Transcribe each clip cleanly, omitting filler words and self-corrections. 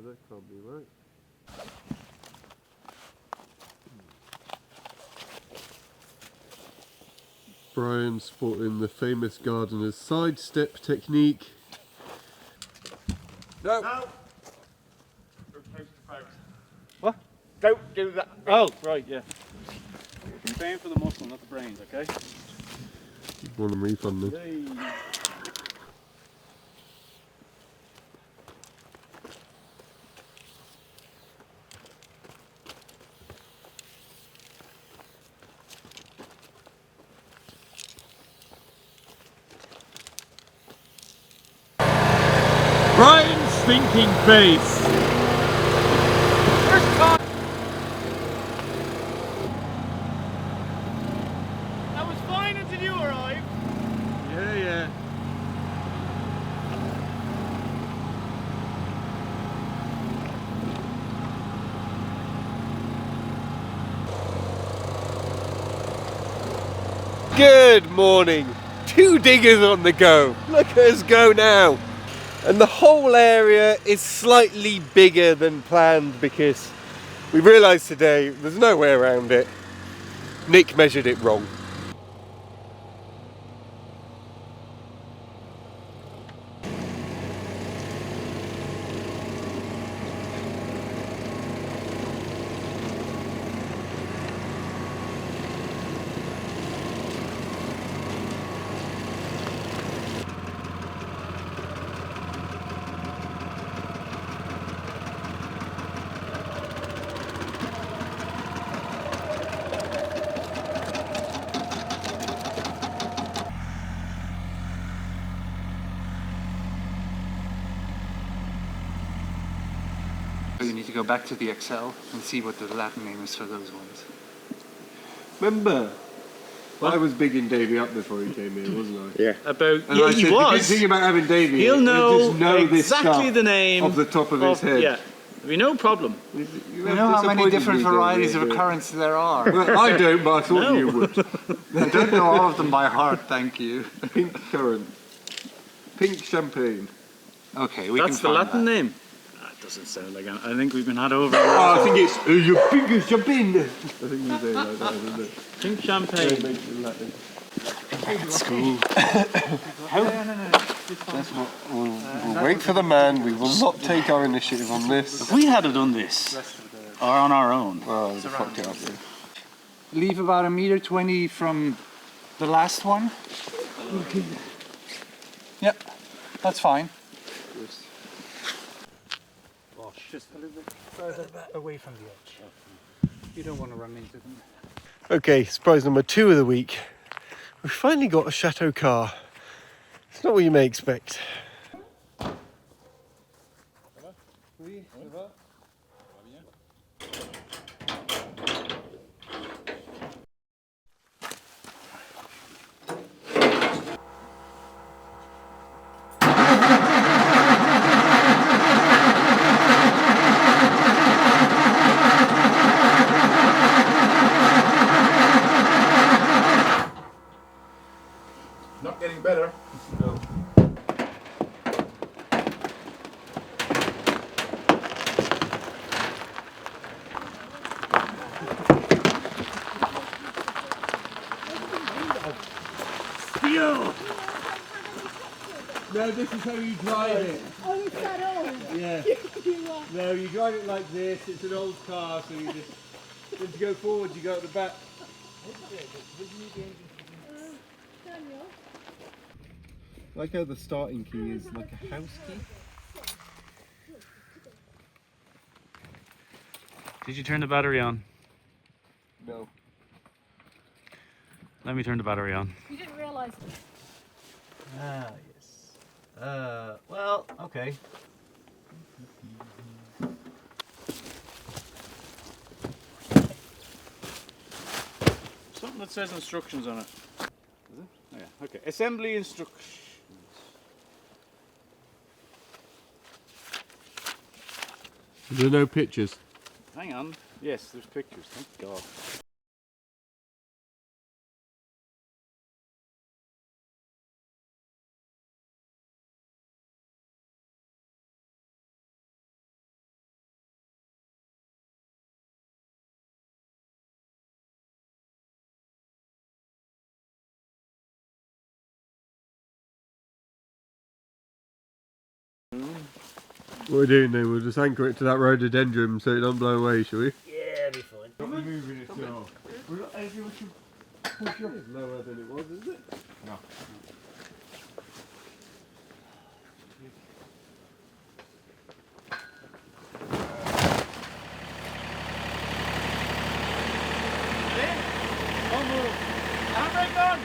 that can't be right. Brian sporting the famous gardener's sidestep technique. No! No! What? Don't do that. Oh, right, yeah. You're paying for the muscle, not the brains, okay? You want them refunded. Yay. Brian's thinking face! First time! That was fine until you arrived. Yeah, yeah. Good morning! 2 diggers on the go! Look at us go now! And the whole area is slightly bigger than planned because we realised today there's no way around it. Nick measured it wrong. You need to go back to the Excel and see what the Latin name is for those ones. Remember? I was bigging Davey up before he came here, wasn't I? Yeah. About, And yeah, I he said, was. the good thing about having Davey, He'll know just know this exactly stuff the name off the top of his head. Yeah, there'll be no problem. You You know how many different varieties of currants there are? Well, I don't, but I thought No. you would. I don't know all of them by heart, thank you. Pink currant. Pink champagne. Okay, we That's can the find Latin that. name. That doesn't sound like I think we've been had over. Oh, I think it's your pink champagne. I think you say it like that, isn't it? Pink champagne. That's cool. We'll wait for the man. We will not take our initiative on this. If we had done this, or on our own, Well, they fucked it up. Leave about 1.20 meters from the last one. Yep, that's fine. Just a little bit further away from the edge. You don't want to run into them. Okay, surprise number 2 of the week. We've finally got a chateau car. It's not what you may expect. not getting better. Steel. No, this is how you drive it. Oh, it's that old. Yeah. No, you drive it like this. It's an old car, so you just. When you go forward, you go at the back. Daniel. Like how the starting key is like a house key. Did you turn the battery on? No. Let me turn the battery on. You didn't realise. Ah, yes. Well, okay. Something that says instructions on it. Is it? Oh, yeah, okay. Assembly instructions. There are no pictures. Hang on. Yes, there's pictures. Thank God. What we're doing then, we'll just anchor it to that rhododendron so it don't blow away, shall we? Yeah, be fine. Not moving it so. We're not able to push up. It's lower than it was, is it? No. Don't move. Handbrake on.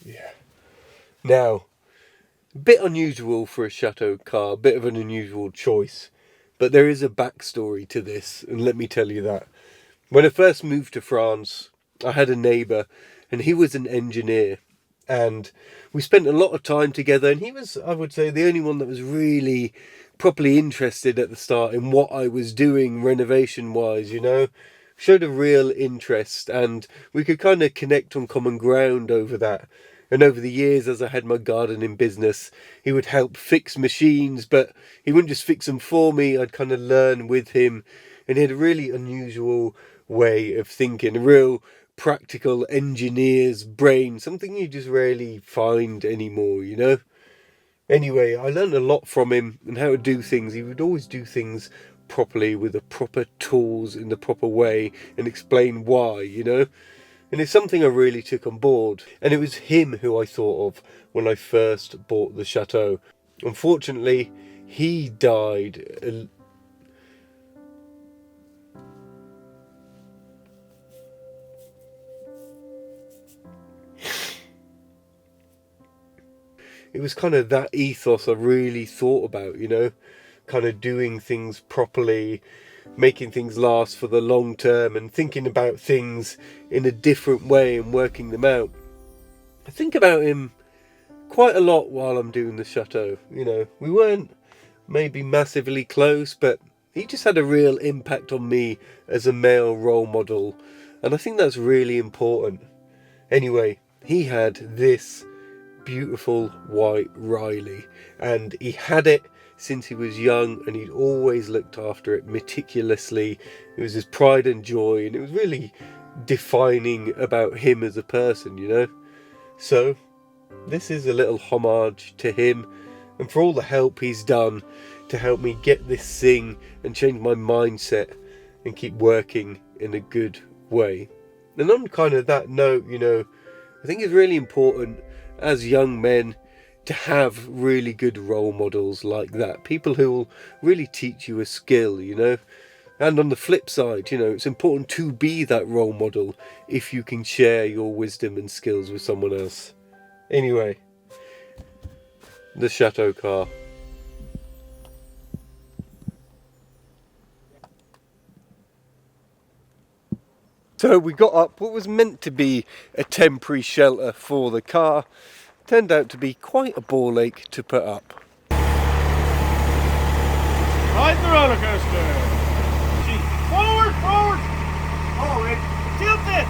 Yeah. Now, a bit unusual for a Chateau car, a bit of an unusual choice, but there is a backstory to this, and let me tell you that. When I first moved to France, I had a neighbour, and he was an engineer, and we spent a lot of time together, and he was, I would say, the only one that was really properly interested at the start in what I was doing renovation-wise, you know? Showed a real interest, and we could kind of connect on common ground over that. And over the years, as I had my gardening business, he would help fix machines, but he wouldn't just fix them for me. I'd kind of learn with him. And he had a really unusual way of thinking, a real practical engineer's brain, something you just rarely find anymore, you know? Anyway, I learned a lot from him and how to do things. He would always do things properly with the proper tools in the proper way and explain why, you know? And it's something I really took on board. And it was him who I thought of when I first bought the chateau. Unfortunately, he died. It was kind of that ethos I really thought about, you know? Kind of doing things properly, making things last for the long term and thinking about things in a different way and working them out. I think about him quite a lot while I'm doing the chateau, you know. We weren't maybe massively close, but he just had a real impact on me as a male role model, and I think that's really important. Anyway, he had this beautiful white Riley, and he had it since he was young, and he'd always looked after it meticulously. It was his pride and joy, and it was really defining about him as a person, you know. So this is a little homage to him and for all the help he's done to help me get this thing and change my mindset and keep working in a good way. And on kind of that note, you know, I think it's really important as young men to have really good role models like that. People who will really teach you a skill, you know. And on the flip side, you know, it's important to be that role model if you can share your wisdom and skills with someone else. Anyway, the Chateau car. So we got up what was meant to be a temporary shelter for the car. Turned out to be quite a ball ache to put up. Ride the roller coaster. Forward, forward. Forward. Tilt it.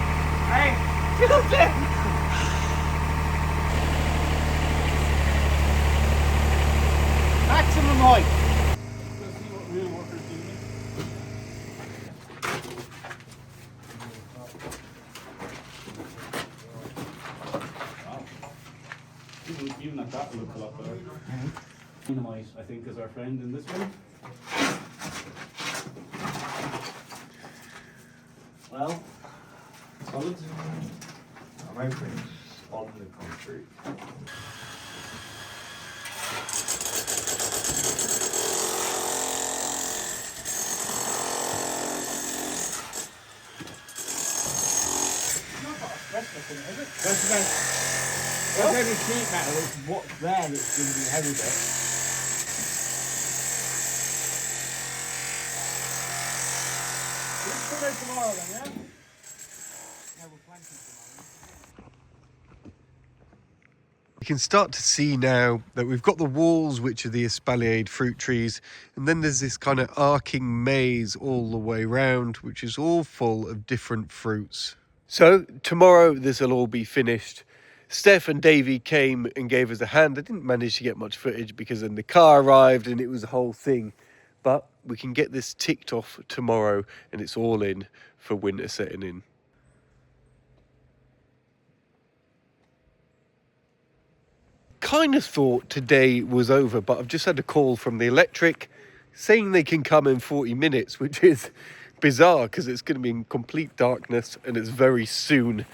Hey, tilt it. Maximum height. Let's see what real workers do. Even at that, it looks a lot better. Dynamite, I think, is our friend in this one. Well, solid. I'm opening on the concrete. That's only sheet metal, it's what's there that's going to be heavy bit. Let's put it tomorrow then, yeah? Yeah, we're planting tomorrow. You can start to see now that we've got the walls, which are the espaliered fruit trees, and then there's this kind of arcing maze all the way round, which is all full of different fruits. So tomorrow this will all be finished. Steph and Davey came and gave us a hand. I didn't manage to get much footage because then the car arrived and it was a whole thing. But we can get this ticked off tomorrow and it's all in for winter setting in. Kind of thought today was over, but I've just had a call from the electric saying they can come in 40 minutes, which is bizarre because it's going to be in complete darkness and it's very soon.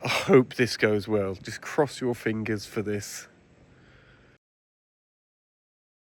I hope this goes well. Just cross your fingers for this.